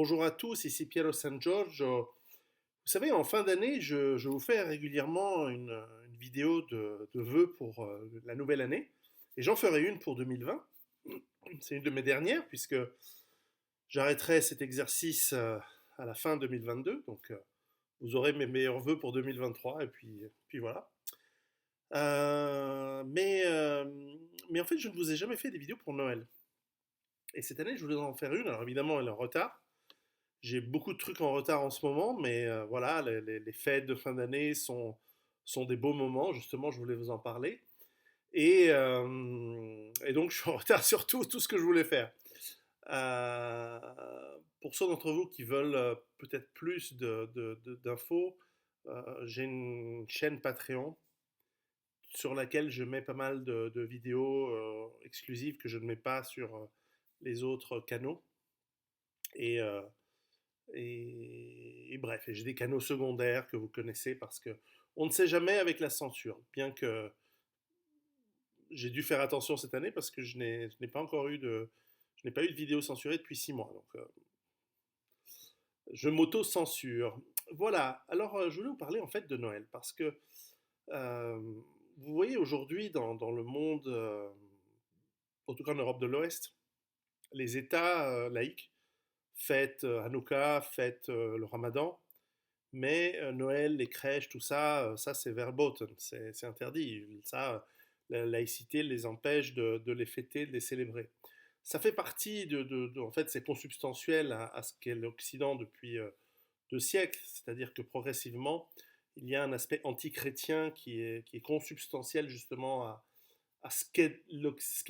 Bonjour à tous, ici Piero San Giorgio. Vous savez, en fin d'année, je vous fais régulièrement une vidéo de vœux pour la nouvelle année. Et j'en ferai une pour 2020. C'est une de mes dernières, puisque j'arrêterai cet exercice à la fin 2022. Donc, vous aurez mes meilleurs vœux pour 2023. Et puis voilà. Euh, mais, euh, mais en fait, je ne vous ai jamais fait des vidéos pour Noël. Et cette année, je voulais en faire une. Alors évidemment, elle est en retard. J'ai beaucoup de trucs en retard en ce moment, mais voilà, les fêtes de fin d'année sont des beaux moments. Justement, je voulais vous en parler. Et donc, je suis en retard sur tout ce que je voulais faire. Euh, pour ceux d'entre vous qui veulent peut-être plus d'infos, j'ai une chaîne Patreon sur laquelle je mets pas mal de vidéos exclusives que je ne mets pas sur les autres canaux. Et, euh, et bref, et j'ai des canaux secondaires que vous connaissez parce que on ne sait jamais avec la censure. Bien que j'ai dû faire attention cette année parce que je n'ai pas encore eu je n'ai pas eu de vidéo censurée depuis 6 mois. Donc je m'auto-censure. Voilà. Alors je voulais vous parler en fait de Noël parce que euh, vous voyez aujourd'hui dans le monde, en tout cas en Europe de l'Ouest, les États laïcs fêtent Hanouka, fêtent le Ramadan. Mais Noël, les crèches, tout ça, ça c'est verboten, c'est interdit. Ça, la laïcité les empêche de les fêter, de les célébrer. Ça fait partie en fait, c'est consubstantiel à ce qu'est l'Occident depuis 2 siècles, c'est-à-dire que progressivement, il y a un aspect anti-chrétien qui est consubstantiel justement à ce qu'est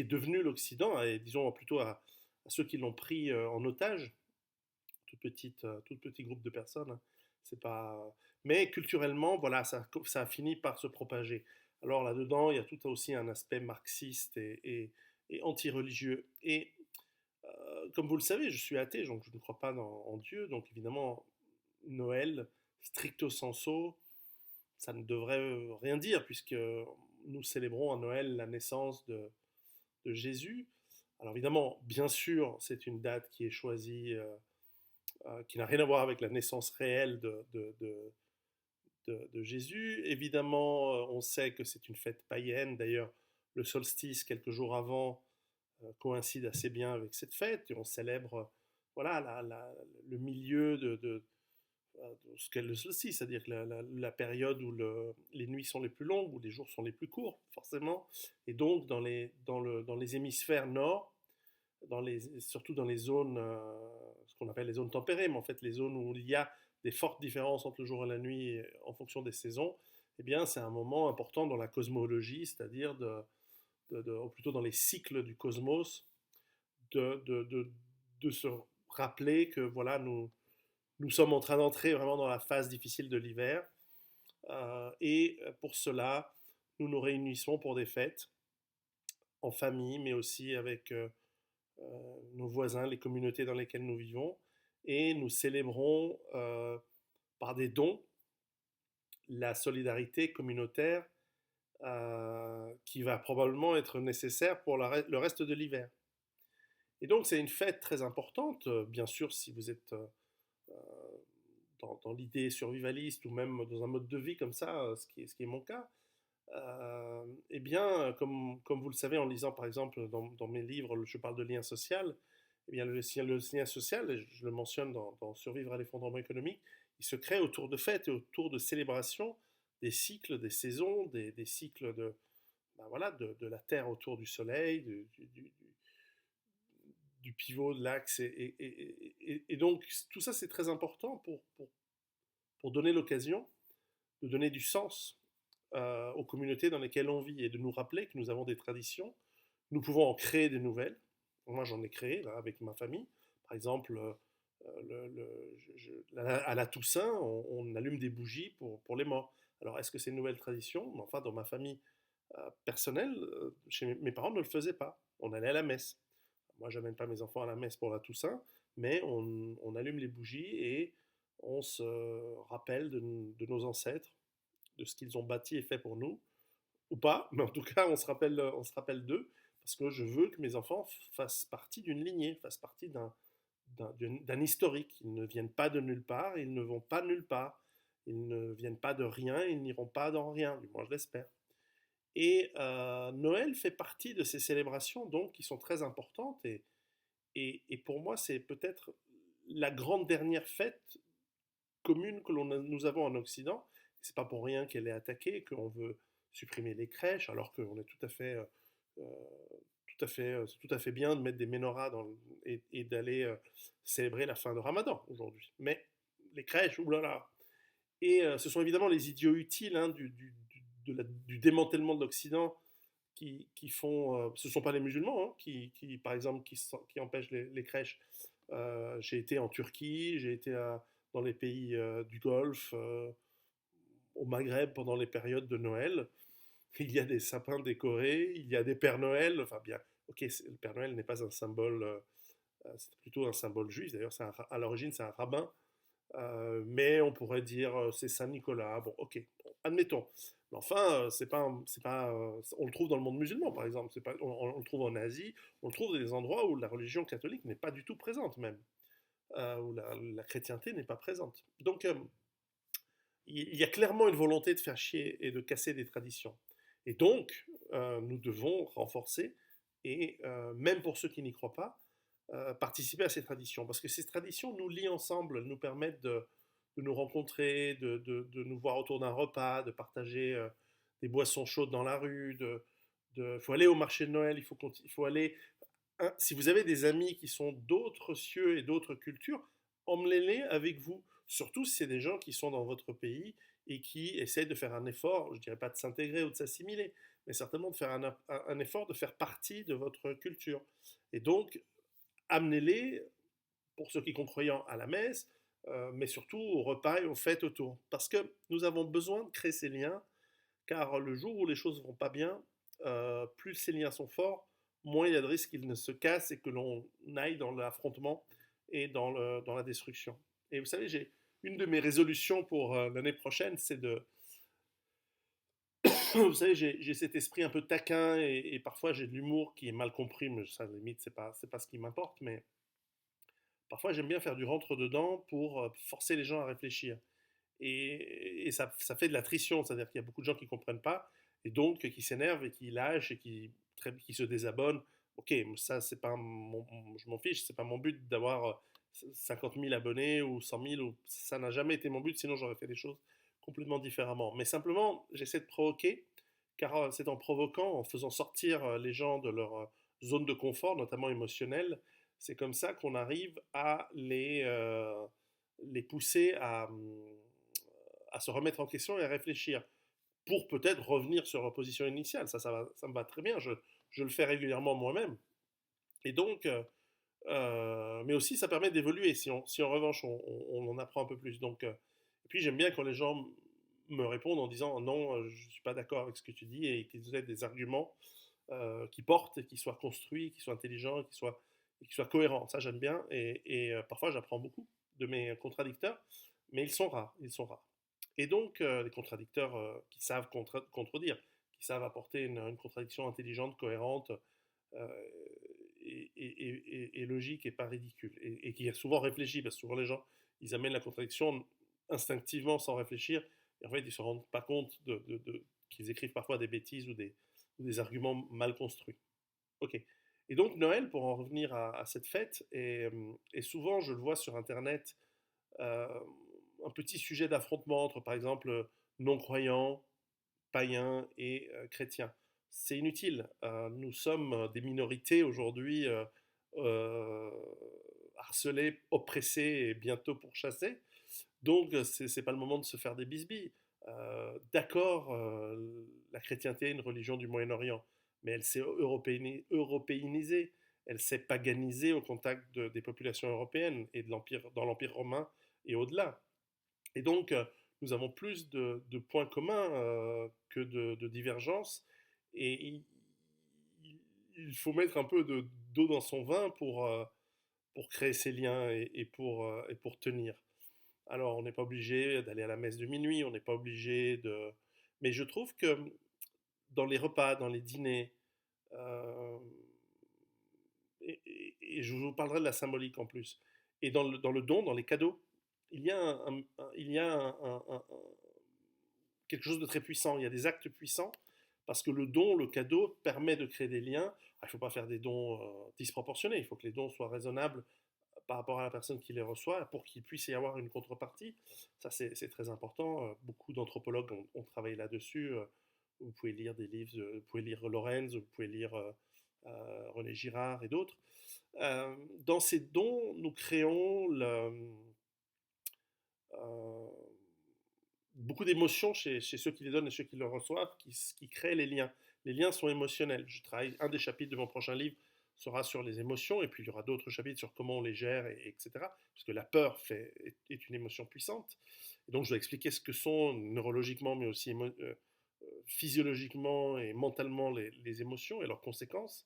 devenu l'Occident, et disons plutôt à ceux qui l'ont pris en otage, tout petit groupe de personnes, hein. C'est pas. Mais culturellement, voilà, ça a fini par se propager. Alors là-dedans, il y a tout aussi un aspect marxiste et anti-religieux. Et comme vous le savez, je suis athée, donc je ne crois pas en Dieu. Donc évidemment, Noël, stricto sensu, ça ne devrait rien dire, puisque nous célébrons à Noël la naissance de Jésus. Alors évidemment, bien sûr, c'est une date qui est choisie qui n'a rien à voir avec la naissance réelle de Jésus. Évidemment, on sait que c'est une fête païenne. D'ailleurs, le solstice, quelques jours avant, coïncide assez bien avec cette fête. Et on célèbre voilà, le milieu de ce qu'est le solstice, c'est-à-dire que la période où les nuits sont les plus longues, où les jours sont les plus courts, forcément. Et donc, dans les hémisphères nord, surtout dans les zones, ce qu'on appelle les zones tempérées, mais en fait les zones où il y a des fortes différences entre le jour et la nuit en fonction des saisons, eh bien c'est un moment important dans la cosmologie, c'est-à-dire ou plutôt dans les cycles du cosmos, de, de, de, de se rappeler que voilà, nous sommes en train d'entrer vraiment dans la phase difficile de l'hiver, et pour cela, nous nous réunissons pour des fêtes en famille, mais aussi avec nos voisins, les communautés dans lesquelles nous vivons, et nous célébrons par des dons la solidarité communautaire qui va probablement être nécessaire pour le reste de l'hiver. Et donc c'est une fête très importante, bien sûr si vous êtes dans l'idée survivaliste ou même dans un mode de vie comme ça, ce qui est mon cas. Eh bien, comme vous le savez en lisant par exemple dans mes livres, je parle de lien social, eh bien le lien social, et je le mentionne dans Survivre à l'effondrement économique, il se crée autour de fêtes et autour de célébrations des cycles, des saisons, des cycles ben voilà, de la Terre autour du Soleil, du pivot de l'axe. Et donc tout ça c'est très important pour donner l'occasion de donner du sens aux communautés dans lesquelles on vit et de nous rappeler que nous avons des traditions. Nous pouvons en créer des nouvelles. Moi, j'en ai créé là, avec ma famille. Par exemple, à la Toussaint, on allume des bougies pour les morts. Alors, est-ce que c'est une nouvelle tradition? Enfin, dans ma famille personnelle, chez mes parents ne le faisaient pas. On allait à la messe. Moi, j'amène pas mes enfants à la messe pour la Toussaint, mais on allume les bougies et on se rappelle de nos ancêtres, de ce qu'ils ont bâti et fait pour nous, ou pas, mais en tout cas, on se rappelle d'eux, parce que je veux que mes enfants fassent partie d'une lignée, fassent partie d'un historique. Ils ne viennent pas de nulle part, ils ne vont pas nulle part, ils ne viennent pas de rien, ils n'iront pas dans rien, du moins je l'espère. Et Noël fait partie de ces célébrations donc qui sont très importantes et pour moi c'est peut-être la grande dernière fête commune que nous avons en Occident. C'est pas pour rien qu'elle est attaquée, qu'on veut supprimer les crèches, alors qu'on est euh, c'est tout à fait bien de mettre des menorahs et d'aller célébrer la fin de Ramadan aujourd'hui. Mais les crèches, oulala. Et ce sont évidemment les idiots utiles hein, du démantèlement de l'Occident qui font. Ce ne sont pas les musulmans par exemple, qui empêchent les crèches. J'ai été en Turquie, j'ai été dans les pays du Golfe, au Maghreb pendant les périodes de Noël. Il y a des sapins décorés, il y a des Pères Noël. Enfin, bien, ok, le Père Noël n'est pas un symbole, c'est plutôt un symbole juif. D'ailleurs, à l'origine, c'est un rabbin. Mais on pourrait dire c'est Saint-Nicolas. Bon, ok, bon, admettons. Mais enfin, on le trouve dans le monde musulman, par exemple. On le trouve en Asie, on le trouve dans des endroits où la religion catholique n'est pas du tout présente, même, où la chrétienté n'est pas présente. Donc, il y a clairement une volonté de faire chier et de casser des traditions. Et donc, nous devons renforcer, et même pour ceux qui n'y croient pas, participer à ces traditions. Parce que ces traditions nous lient ensemble, elles nous permettent de nous rencontrer, de nous voir autour d'un repas, de partager des boissons chaudes dans la rue. Il faut aller au marché de Noël, il faut aller. Hein, si vous avez des amis qui sont d'autres cieux et d'autres cultures, emmenez-les avec vous. Surtout si c'est des gens qui sont dans votre pays et qui essayent de faire un effort, je ne dirais pas de s'intégrer ou de s'assimiler, mais certainement de faire un effort de faire partie de votre culture. Et donc, amenez-les, pour ceux qui sont croyants, à la messe, mais surtout au repas et aux fêtes autour. Parce que nous avons besoin de créer ces liens, car le jour où les choses ne vont pas bien, plus ces liens sont forts, moins il y a de risques qu'ils ne se cassent et que l'on aille dans l'affrontement et dans la destruction. Et vous savez, une de mes résolutions pour l'année prochaine, c'est de... Vous savez, j'ai cet esprit un peu taquin et parfois j'ai de l'humour qui est mal compris, mais ça, limite, c'est pas ce qui m'importe, mais parfois j'aime bien faire du rentre-dedans pour forcer les gens à réfléchir. Et ça fait de l'attrition, c'est-à-dire qu'il y a beaucoup de gens qui ne comprennent pas, et donc qui s'énervent et qui lâchent et qui se désabonnent. Ok, ça, c'est pas je m'en fiche, c'est pas mon but d'avoir 50 000 abonnés ou 100 000, ça n'a jamais été mon but, sinon j'aurais fait des choses complètement différemment. Mais simplement, j'essaie de provoquer, car c'est en provoquant, en faisant sortir les gens de leur zone de confort, notamment émotionnelle, c'est comme ça qu'on arrive à les pousser à se remettre en question et à réfléchir pour peut-être revenir sur leur position initiale. Ça me va très bien, je le fais régulièrement moi-même. Et donc, mais aussi ça permet d'évoluer si en revanche on en apprend un peu plus. Donc, et puis j'aime bien quand les gens me répondent en disant non, je ne suis pas d'accord avec ce que tu dis et qu'ils aient des arguments qui portent, et qui soient construits, qui soient intelligents, qui soient cohérents. Ça j'aime bien et parfois j'apprends beaucoup de mes contradicteurs, mais ils sont rares, ils sont rares. Et donc, les contradicteurs qui savent contredire, qui savent apporter une contradiction intelligente, cohérente euh, et logique et pas ridicule. Et qui est souvent réfléchi, parce que souvent les gens, ils amènent la contradiction instinctivement sans réfléchir, et en fait, ils ne se rendent pas compte qu'ils écrivent parfois des bêtises ou des arguments mal construits. Ok. Et donc Noël, pour en revenir à cette fête, et souvent je le vois sur Internet, euh, un petit sujet d'affrontement entre, par exemple, non-croyants, païens et chrétiens. C'est inutile. Nous sommes des minorités aujourd'hui euh, harcelées, oppressées et bientôt pourchassées. Donc, c'est pas le moment de se faire des bisbilles. D'accord, la chrétienté est une religion du Moyen-Orient, mais elle s'est européanisée, elle s'est paganisée au contact des populations européennes et dans l'Empire romain et au-delà. Et donc, nous avons plus de points communs que de divergences. Et il faut mettre un peu d'eau dans son vin pour créer ces liens et pour tenir. Alors, on n'est pas obligé d'aller à la messe de minuit, on n'est pas obligé de... Mais je trouve que dans les repas, dans les dîners, euh, et je vous parlerai de la symbolique en plus, Et dans le don, dans les cadeaux, il y a, il y a quelque chose de très puissant. Il y a des actes puissants parce que le don, le cadeau, permet de créer des liens. Il ne faut pas faire des dons disproportionnés. Il faut que les dons soient raisonnables par rapport à la personne qui les reçoit pour qu'il puisse y avoir une contrepartie. Ça, c'est très important. Beaucoup d'anthropologues ont travaillé là-dessus. Vous pouvez lire des livres, vous pouvez lire Lorenz, vous pouvez lire René Girard et d'autres. Dans ces dons, nous créons euh, beaucoup d'émotions chez ceux qui les donnent et ceux qui les reçoivent, qui créent les liens. Les liens sont émotionnels. Je travaille, un des chapitres de mon prochain livre sera sur les émotions, et puis il y aura d'autres chapitres sur comment on les gère, etc. Parce que la peur est une émotion puissante. Et donc je dois expliquer ce que sont neurologiquement, mais aussi physiologiquement et mentalement les émotions et leurs conséquences.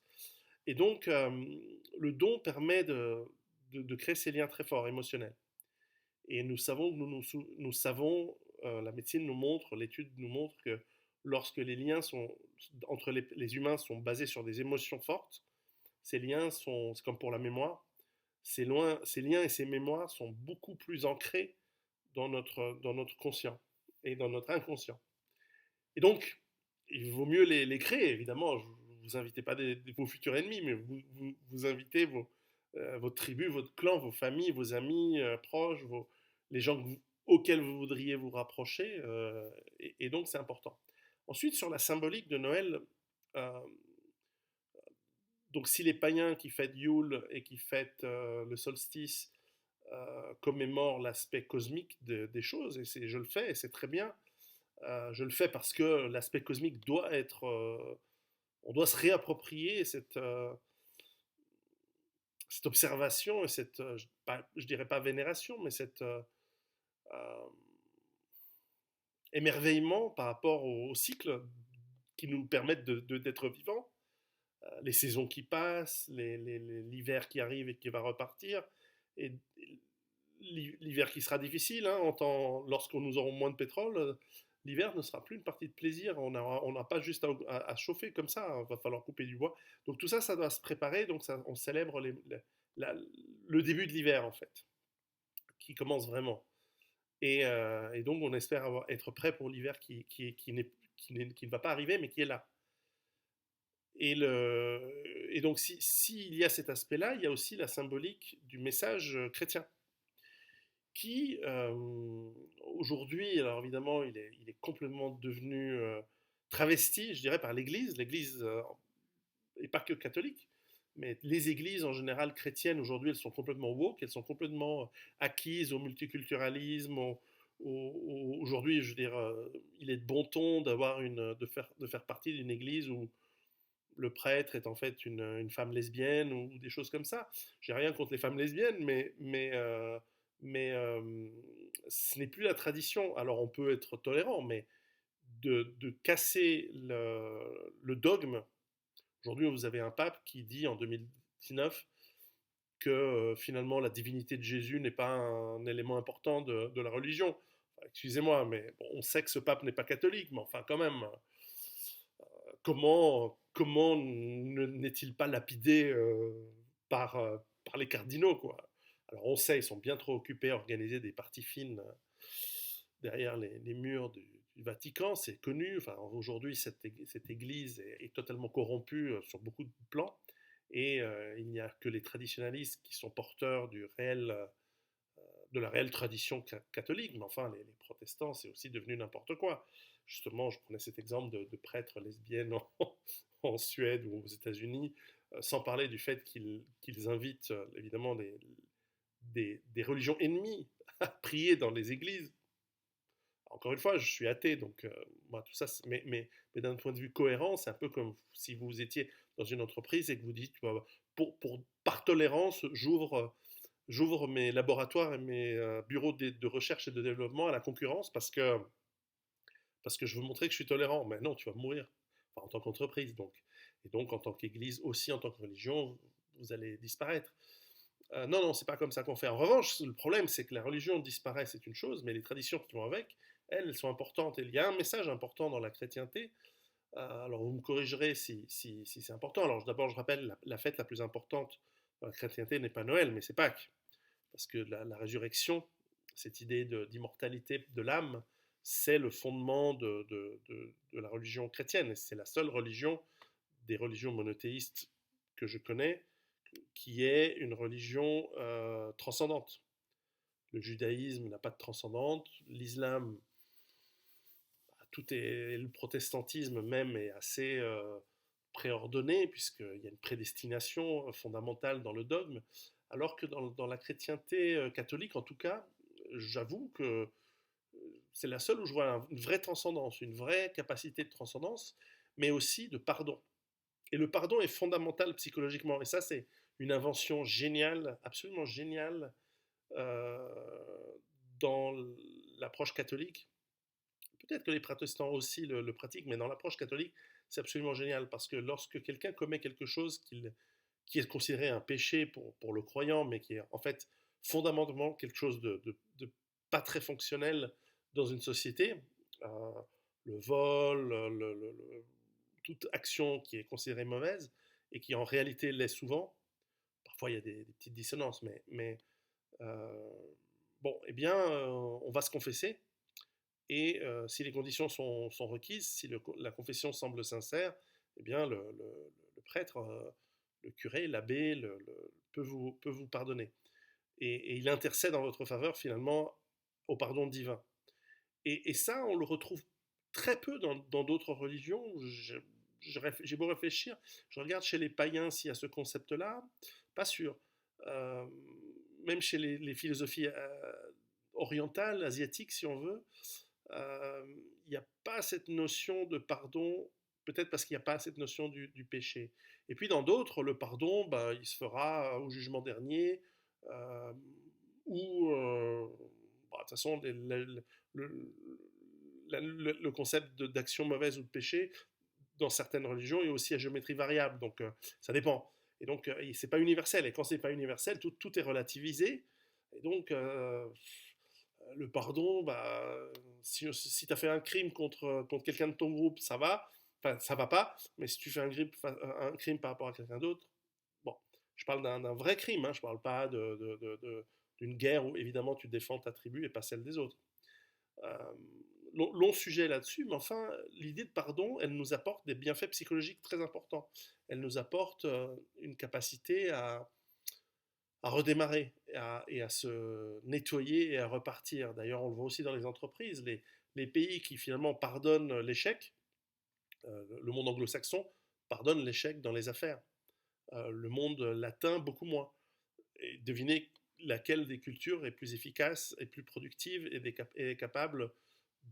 Et donc le don permet de créer ces liens très forts, émotionnels. Et nous savons, nous savons, la médecine nous montre, l'étude nous montre que lorsque les liens entre les humains sont basés sur des émotions fortes, ces liens sont, c'est comme pour la mémoire, ces liens et ces mémoires sont beaucoup plus ancrés dans notre conscient et dans notre inconscient. Et donc, il vaut mieux les créer, évidemment. Vous invitez pas vos futurs ennemis, mais vous invitez votre tribu, votre clan, vos familles, vos amis proches, les gens auxquels vous voudriez vous rapprocher. Et donc, c'est important. Ensuite, sur la symbolique de Noël, euh, donc si les païens qui fêtent Yule et qui fêtent le solstice commémorent l'aspect cosmique des choses, et je le fais, et c'est très bien, je le fais parce que l'aspect cosmique doit être. On doit se réapproprier cette observation et cette. Je dirais pas vénération, mais cette euh, émerveillement par rapport au cycle qui nous permettent d'être vivants. Les saisons qui passent, l'hiver qui arrive et qui va repartir. Et l'hiver qui sera difficile, hein, lorsqu'on nous aurons moins de pétrole, l'hiver ne sera plus une partie de plaisir. On n'a pas juste à chauffer comme ça, il va falloir couper du bois. Donc tout ça, ça doit se préparer. Donc ça, on célèbre la, le début de l'hiver, en fait, qui commence vraiment. Et donc on espère être prêt pour l'hiver qui ne va pas arriver, mais qui est là. Et donc s'il y a cet aspect-là, il y a aussi la symbolique du message chrétien qui, aujourd'hui, alors évidemment, il est complètement devenu travesti, je dirais, par l'Église. L'Église, et pas que catholique, mais les églises en général chrétiennes, aujourd'hui, elles sont complètement woke, elles sont complètement acquises au multiculturalisme. Aujourd'hui, je veux dire, il est de bon ton de faire partie d'une église où le prêtre est en fait une femme lesbienne ou des choses comme ça. J'ai rien contre les femmes lesbiennes, mais ce n'est plus la tradition. Alors on peut être tolérant, mais de casser le dogme. Aujourd'hui, vous avez un pape qui dit en 2019 que finalement la divinité de Jésus n'est pas un élément important de la religion. Enfin, excusez-moi, mais bon, on sait que ce pape n'est pas catholique, mais enfin quand même, comment n'est-il pas lapidé par les cardinaux, quoi. Alors on sait, ils sont bien trop occupés à organiser des parties fines derrière les murs du Vatican, c'est connu. Enfin, aujourd'hui, cette église est totalement corrompue sur beaucoup de plans, et il n'y a que les traditionalistes qui sont porteurs de la réelle tradition catholique, mais enfin, les protestants, c'est aussi devenu n'importe quoi. Justement, je prenais cet exemple de prêtres lesbiennes en Suède ou aux États-Unis, sans parler du fait qu'ils invitent évidemment des religions ennemies à prier dans les églises. Encore une fois, je suis athée, donc moi, tout ça, mais d'un point de vue cohérent, c'est un peu comme si vous étiez dans une entreprise et que vous dites, par tolérance, j'ouvre mes laboratoires et mes bureaux de recherche et de développement à la concurrence parce que je veux montrer que je suis tolérant. Mais non, tu vas mourir, enfin, en tant qu'entreprise. Donc. Et donc, en tant qu'église, aussi en tant que religion, vous allez disparaître. Non, non, c'est pas comme ça qu'on fait. En revanche, le problème, c'est que la religion disparaît, c'est une chose, mais les traditions qui vont avec, elles sont importantes. Et il y a un message important dans la chrétienté. Alors, vous me corrigerez si c'est important. Alors, d'abord, je rappelle, la fête la plus importante dans la chrétienté n'est pas Noël, mais c'est Pâques. parce que la résurrection, cette idée d'immortalité de l'âme, c'est le fondement de la religion chrétienne, et c'est la seule religion des religions monothéistes que je connais qui est une religion transcendante. Le judaïsme n'a pas de transcendante, l'islam, tout est, le protestantisme même est assez préordonné, puisqu'il y a une prédestination fondamentale dans le dogme, alors que dans la chrétienté catholique, en tout cas, j'avoue que c'est la seule où je vois une vraie transcendance, une vraie capacité de transcendance, mais aussi de pardon. Et le pardon est fondamental psychologiquement. Et ça, c'est une invention géniale, absolument géniale, euh, dans l'approche catholique. Peut-être que les protestants aussi le pratiquent, mais dans l'approche catholique, c'est absolument génial parce que lorsque quelqu'un commet quelque chose qui est considéré un péché pour le croyant, mais qui est en fait fondamentalement quelque chose de pas très fonctionnel dans une société, euh, le vol, toute action qui est considérée mauvaise et qui en réalité l'est souvent, parfois il y a des petites dissonances, mais euh, bon, eh bien, on va se confesser et si les conditions sont requises, si la confession semble sincère, eh bien le prêtre, le curé, l'abbé peut vous pardonner. Et il intercède en votre faveur finalement au pardon divin. Et ça, on le retrouve très peu dans d'autres religions. J'ai beau réfléchir, je regarde chez les païens s'il y a ce concept-là, pas sûr. Euh, Même chez les philosophies orientales, asiatiques si on veut, il n'y a pas cette notion de pardon, peut-être parce qu'il n'y a pas cette notion du péché. Et puis dans d'autres, le pardon, bah, il se fera au jugement dernier, euh, ou bah, de toute façon, le, le concept d'action mauvaise ou de péché, dans certaines religions, est aussi à géométrie variable, donc ça dépend. Et donc, c'est pas universel, et quand c'est pas universel, tout est relativisé, et donc, le pardon, bah, si tu as fait un crime contre quelqu'un de ton groupe, ça va, enfin, ça va pas, mais si tu fais un crime par rapport à quelqu'un d'autre, bon, je parle d'un vrai crime, hein, je parle pas d'une guerre où évidemment tu défends ta tribu et pas celle des autres. Euh, long sujet là-dessus, mais enfin, l'idée de pardon, elle nous apporte des bienfaits psychologiques très importants. Elle nous apporte une capacité à redémarrer et à se nettoyer et à repartir. D'ailleurs, on le voit aussi dans les entreprises. Les pays qui finalement pardonnent l'échec, le monde anglo-saxon pardonne l'échec dans les affaires. Le monde latin, beaucoup moins. Et devinez laquelle des cultures est plus efficace et plus productive et est capable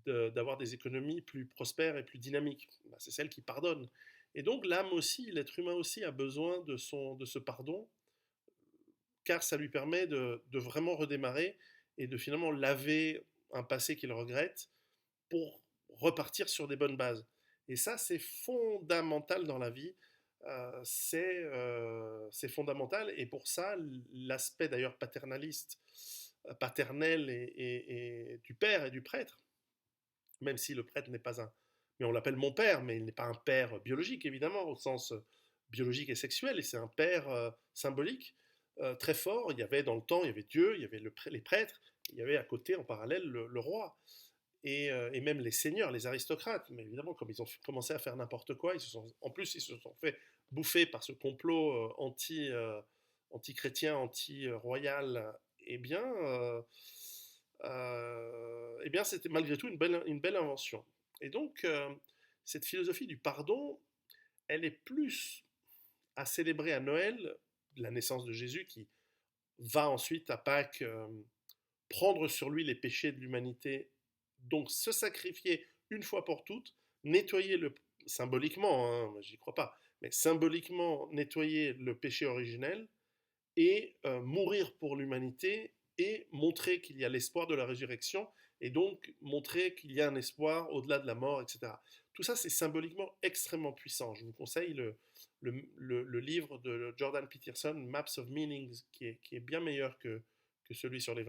d'avoir des économies plus prospères et plus dynamiques. Ben, c'est celle qui pardonne. Et donc l'âme aussi, l'être humain aussi a besoin de ce pardon, car ça lui permet de vraiment redémarrer et de finalement laver un passé qu'il regrette pour repartir sur des bonnes bases. Et ça, c'est fondamental dans la vie. C'est fondamental. Et pour ça, l'aspect d'ailleurs paternaliste, paternel et du père et du prêtre, même si le prêtre n'est pas un... Mais on l'appelle mon père, mais il n'est pas un père biologique, évidemment, au sens biologique et sexuel, et c'est un père symbolique très fort. Il y avait dans le temps, il y avait Dieu, il y avait les prêtres, il y avait à côté, en parallèle, le roi et même les seigneurs, les aristocrates. Mais évidemment, comme ils ont commencé à faire n'importe quoi, en plus, ils se sont fait bouffer par ce complot anti-chrétien, anti-royal. Eh bien, c'était malgré tout une belle invention. Et donc, cette philosophie du pardon, elle est plus à célébrer à Noël la naissance de Jésus qui va ensuite à Pâques prendre sur lui les péchés de l'humanité, donc se sacrifier une fois pour toutes, nettoyer symboliquement, hein, j'y crois pas, mais symboliquement nettoyer le péché originel et mourir pour l'humanité et montrer qu'il y a l'espoir de la résurrection et donc montrer qu'il y a un espoir au-delà de la mort, etc. Tout ça, c'est symboliquement extrêmement puissant. Je vous conseille le livre de Jordan Peterson, Maps of Meanings, qui est bien meilleur que celui sur les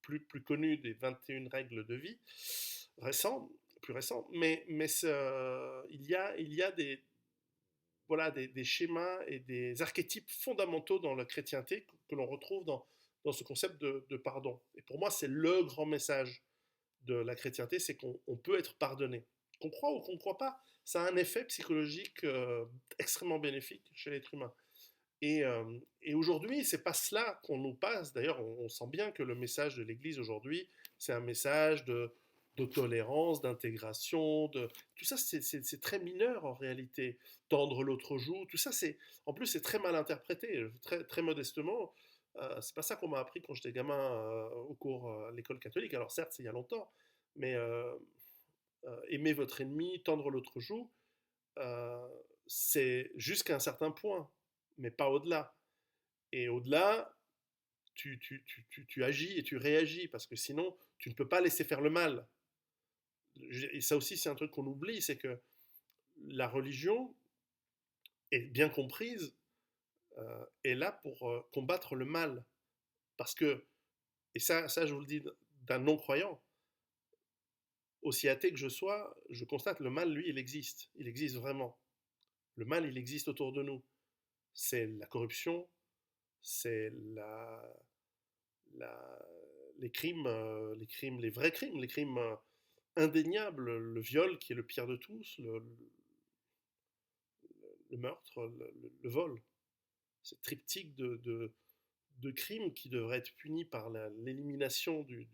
plus connu des 21 règles de vie, plus récent, mais il y a voilà, des schémas et des archétypes fondamentaux dans la chrétienté que l'on retrouve dans ce concept de pardon. Et pour moi, c'est le grand message de la chrétienté, c'est qu'on peut être pardonné. Qu'on croit ou qu'on ne croit pas, ça a un effet psychologique extrêmement bénéfique chez l'être humain. Et aujourd'hui, c'est pas cela qu'on nous passe. D'ailleurs, on sent bien que le message de l'Église aujourd'hui, c'est un message de tolérance, d'intégration, tout ça, c'est très mineur en réalité. Tendre l'autre joue, tout ça, en plus, c'est très mal interprété. Très, très modestement, c'est pas ça qu'on m'a appris quand j'étais gamin au cours à l'école catholique. Alors certes, c'est il y a longtemps, mais aimer votre ennemi, tendre l'autre joue, euh, c'est jusqu'à un certain point, mais pas au-delà. Et au-delà, tu agis et tu réagis, parce que sinon, tu ne peux pas laisser faire le mal. Et ça aussi, c'est un truc qu'on oublie, c'est que la religion, est bien comprise, est là pour combattre le mal. Parce que, et ça je vous le dis d'un non-croyant, aussi athée que je sois, je constate le mal, lui, il existe. Il existe vraiment. Le mal, il existe autour de nous. C'est la corruption, c'est la, les crimes, les vrais crimes, les crimes indéniables, le viol qui est le pire de tous, le meurtre, le vol. C'est triptyque de crimes qui devraient être punis par l'élimination de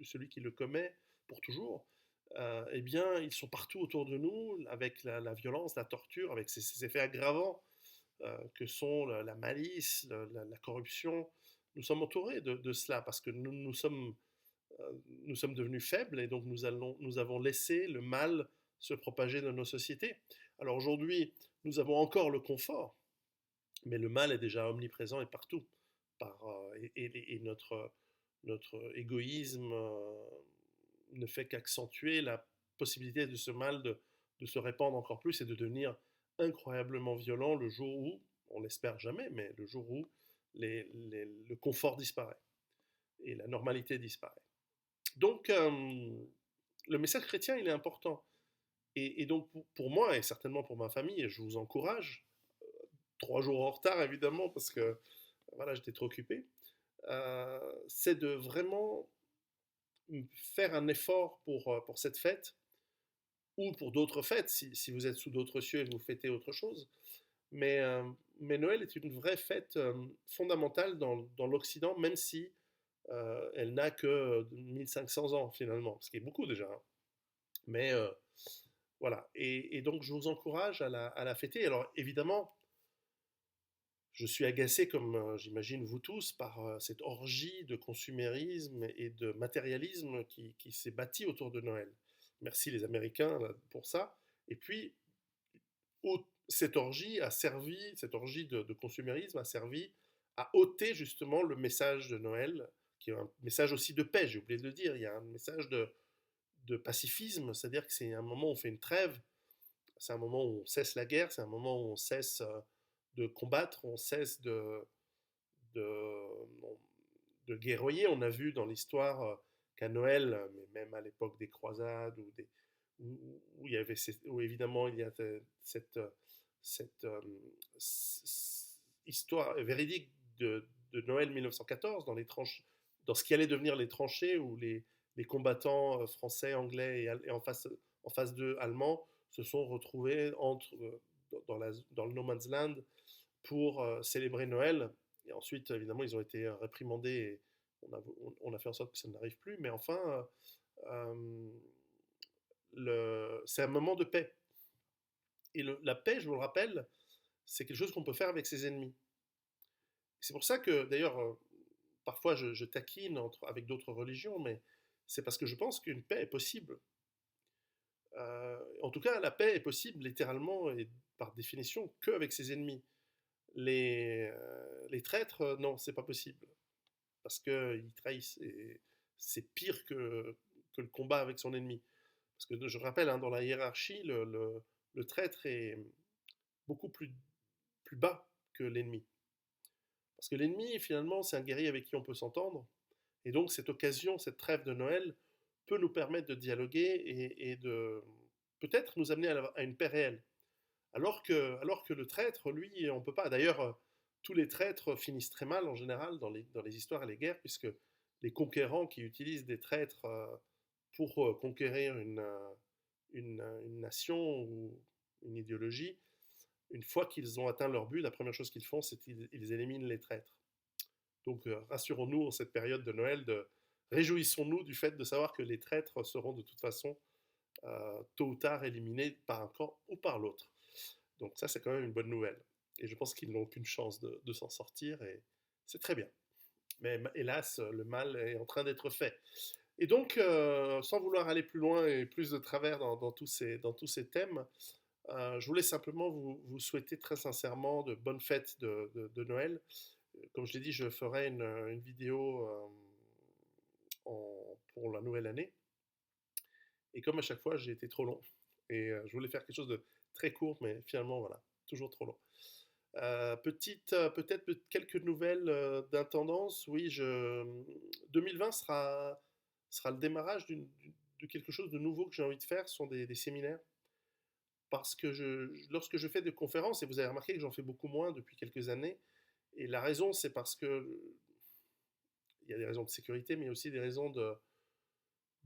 celui qui le commet pour toujours. Eh bien, ils sont partout autour de nous, avec la violence, la torture, avec ces effets aggravants que sont la malice, la corruption. Nous sommes entourés de cela parce que nous sommes devenus faibles et donc nous avons laissé le mal se propager dans nos sociétés. Alors aujourd'hui, nous avons encore le confort, mais le mal est déjà omniprésent et partout. Et notre égoïsme ne fait qu'accentuer la possibilité de ce mal de se répandre encore plus et de devenir incroyablement violent le jour où, on l'espère jamais, mais le jour où le confort disparaît et la normalité disparaît. Donc, le message chrétien, il est important. Et donc, pour moi, et certainement pour ma famille, et je vous encourage, 3 jours en retard évidemment, parce que voilà, j'étais trop occupé, c'est de vraiment faire un effort pour cette fête, ou pour d'autres fêtes, si vous êtes sous d'autres cieux et que vous fêtez autre chose. Mais, euh, mais Noël est une vraie fête fondamentale dans l'Occident, même si elle n'a que 1500 ans finalement, ce qui est beaucoup déjà, hein. Mais voilà, et donc je vous encourage à la fêter. Alors évidemment, je suis agacé, comme j'imagine vous tous, par cette orgie de consumérisme et de matérialisme qui s'est bâtie autour de Noël. Merci les Américains là, pour ça. Et puis, cette orgie de consumérisme a servi à ôter justement le message de Noël, qui est un message aussi de paix, j'ai oublié de le dire. Il y a un message de pacifisme, c'est-à-dire que c'est un moment où on fait une trêve, c'est un moment où on cesse la guerre, c'est un moment où on cesse de combattre, on cesse de, de guerroyer. On a vu dans l'histoire qu'à Noël, mais même à l'époque des croisades, où il y avait où évidemment il y a cette histoire véridique de Noël 1914 dans ce qui allait devenir les tranchées où les combattants français, anglais et en face d'eux allemands se sont retrouvés dans le no man's land pour célébrer Noël. Et ensuite, évidemment, ils ont été réprimandés et on a fait en sorte que ça n'arrive plus. Mais enfin, euh, c'est un moment de paix. Et la paix, je vous le rappelle, c'est quelque chose qu'on peut faire avec ses ennemis. C'est pour ça que, d'ailleurs, parfois je taquine avec d'autres religions, mais c'est parce que je pense qu'une paix est possible. En tout cas, la paix est possible littéralement et par définition qu'avec ses ennemis. Les traîtres, non, c'est pas possible. Parce qu'ils trahissent. Et c'est pire que le combat avec son ennemi. Parce que je rappelle, hein, dans la hiérarchie, le traître est beaucoup plus bas que l'ennemi. Parce que l'ennemi, finalement, c'est un guerrier avec qui on peut s'entendre. Et donc, cette occasion, cette trêve de Noël, peut nous permettre de dialoguer et de peut-être nous amener à une paix réelle. Alors que le traître, lui, on ne peut pas. D'ailleurs, tous les traîtres finissent très mal en général dans les histoires et les guerres, puisque les conquérants qui utilisent des traîtres pour conquérir une nation ou une idéologie, une fois qu'ils ont atteint leur but, la première chose qu'ils font, c'est qu'ils éliminent les traîtres. Donc rassurons-nous en cette période de Noël, réjouissons-nous du fait de savoir que les traîtres seront de toute façon tôt ou tard éliminés par un camp ou par l'autre. Donc ça, c'est quand même une bonne nouvelle. Et je pense qu'ils n'ont aucune chance de s'en sortir, et c'est très bien. Mais hélas, le mal est en train d'être fait. Et donc, sans vouloir aller plus loin et plus de travers dans tous ces thèmes, je voulais simplement vous souhaiter très sincèrement de bonnes fêtes de Noël. Comme je l'ai dit, je ferai une vidéo pour la nouvelle année. Et comme à chaque fois, j'ai été trop long. Et je voulais faire quelque chose de très court, mais finalement, voilà, toujours trop long. Peut-être quelques nouvelles d'intendance. Oui, 2020 sera le démarrage de quelque chose de nouveau que j'ai envie de faire. Ce sont des séminaires. Parce que lorsque je fais des conférences, et vous avez remarqué que j'en fais beaucoup moins depuis quelques années, et la raison, c'est parce que il y a des raisons de sécurité, mais il y a aussi des raisons de,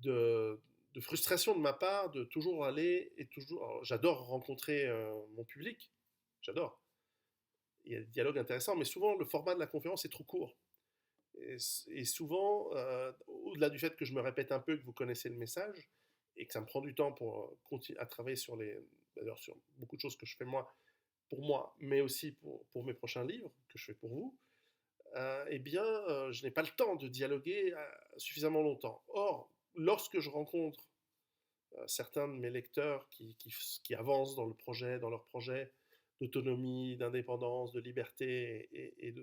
de frustration de ma part de toujours aller et toujours. J'adore rencontrer mon public, j'adore. Il y a des dialogues intéressants, mais souvent le format de la conférence est trop court. Et souvent, au-delà du fait que je me répète un peu, que vous connaissez le message, et que ça me prend du temps pour continuer à travailler d'ailleurs sur beaucoup de choses que je fais moi, pour moi, mais aussi pour mes prochains livres que je fais pour vous, eh bien, je n'ai pas le temps de dialoguer suffisamment longtemps. Or, lorsque je rencontre certains de mes lecteurs qui avancent dans dans leur projet d'autonomie, d'indépendance, de liberté et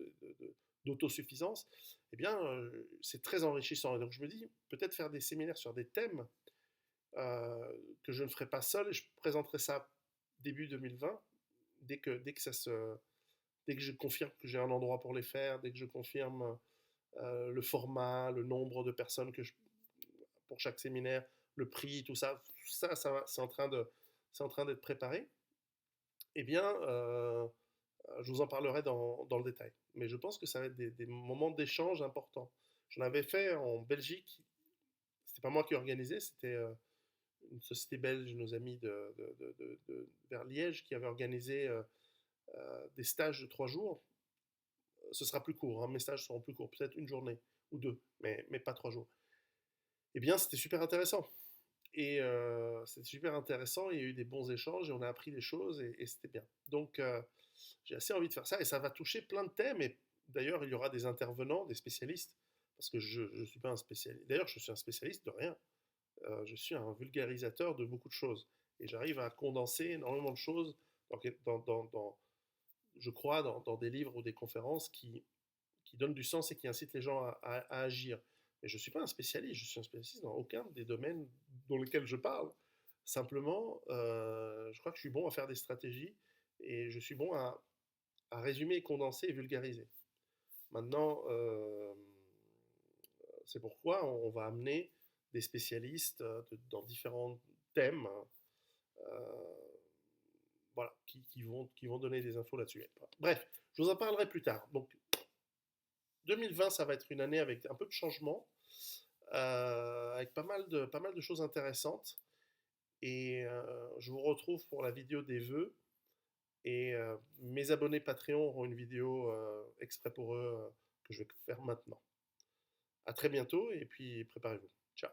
d'autosuffisance, eh bien, c'est très enrichissant. Et donc, je me dis, peut-être faire des séminaires sur des thèmes que je ne ferai pas seul, et je présenterai ça début 2020, dès que je confirme que j'ai un endroit pour les faire, dès que je confirme le format, le nombre de personnes pour chaque séminaire, le prix, tout ça, c'est en train d'être préparé. Eh bien, je vous en parlerai dans le détail. Mais je pense que ça va être des moments d'échange importants. J'en avais fait en Belgique. C'était pas moi qui organisais, c'était une société belge, nos amis vers Liège, qui avait organisé des stages de 3 jours. Ce sera plus court, hein, mes stages seront plus courts, peut-être une journée ou deux, mais pas 3 jours. Eh bien, c'était super intéressant. Et c'était super intéressant, il y a eu des bons échanges et on a appris des choses et c'était bien. Donc j'ai assez envie de faire ça et ça va toucher plein de thèmes. Et d'ailleurs, il y aura des intervenants, des spécialistes, parce que je ne suis pas un spécialiste. D'ailleurs, je suis un spécialiste de rien. Je suis un vulgarisateur de beaucoup de choses. Et j'arrive à condenser énormément de choses, je crois, dans des livres ou des conférences qui donnent du sens et qui incitent les gens à agir. Mais je ne suis pas un spécialiste, je suis un spécialiste dans aucun des domaines dans lesquels je parle. Simplement, je crois que je suis bon à faire des stratégies et je suis bon à résumer, condenser et vulgariser. Maintenant, c'est pourquoi on va amener des spécialistes dans différents thèmes, euh, voilà, qui vont donner des infos là-dessus. Bref, je vous en parlerai plus tard. Donc, 2020, ça va être une année avec un peu de changement, avec pas mal de choses intéressantes. Et je vous retrouve pour la vidéo des vœux. Et mes abonnés Patreon auront une vidéo exprès pour eux que je vais faire maintenant. À très bientôt et puis préparez-vous. Ciao.